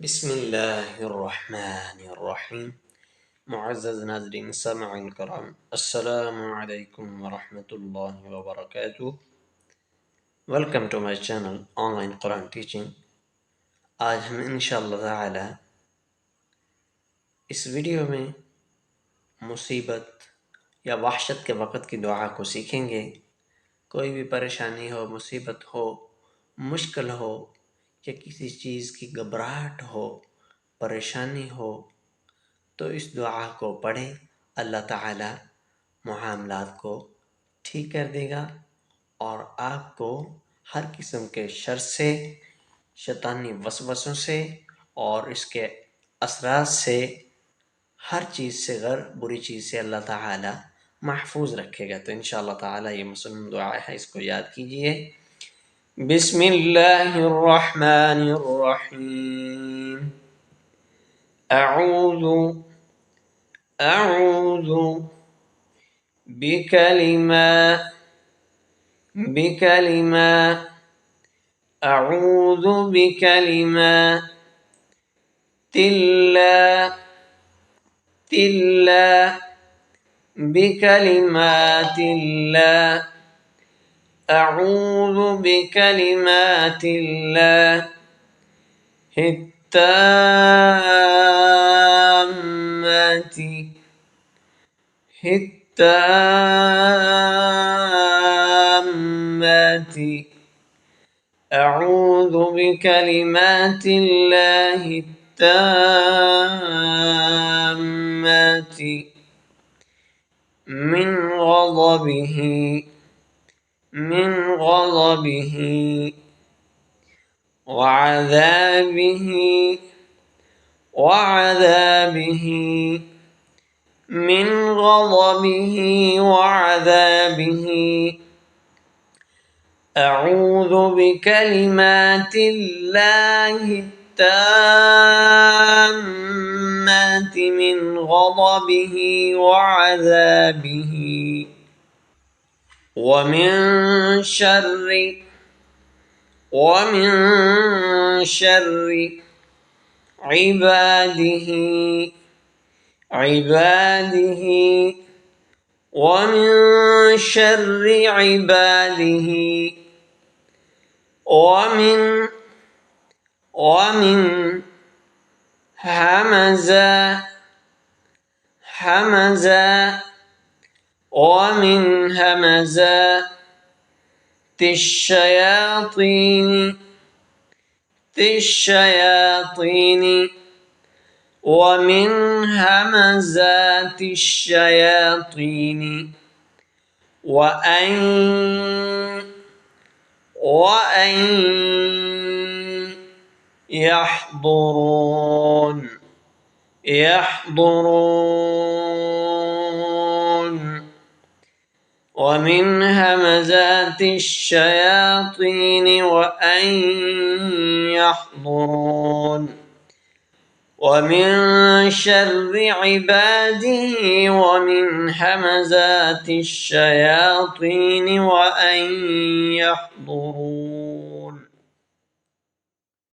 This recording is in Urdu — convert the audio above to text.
بسم اللہ الرحمن الرحیم۔ معزز ناظرین سامعین کرام، السلام علیکم ورحمۃ اللہ وبرکاتہ۔ Welcome to my channel online Quran teaching. آج ہم انشاءاللہ تعالی اس ویڈیو میں مصیبت یا وحشت کے وقت کی دعا کو سیکھیں گے۔ کوئی بھی پریشانی ہو، مصیبت ہو، مشکل ہو یا کسی چیز کی گھبراہٹ ہو، پریشانی ہو، تو اس دعا کو پڑھیں، اللہ تعالی معاملات کو ٹھیک کر دے گا اور آپ کو ہر قسم کے شر سے، شیطانی وسوسوں سے اور اس کے اثرات سے، ہر چیز سے، غیر بری چیز سے اللہ تعالی محفوظ رکھے گا۔ تو انشاءاللہ تعالی یہ مسلم دعا ہے، اس کو یاد کیجئے۔ بسم اللہ الرحمن الرحیم۔ اعوذ بکلمات اللہ التامات أعوذ بكلمات الله التامات من غضبه وعذابه من غضبه وعذابه أعوذ بكلمات الله التامات من غضبه وعذابه ومن شر عباده ومن شر عباده ومن همزات الشياطين ومن همزات الشياطين وأن يحضرون ومن همزات الشياطين وأن يحضرون ومن شر عباده ومن همزات الشياطين وأن يحضرون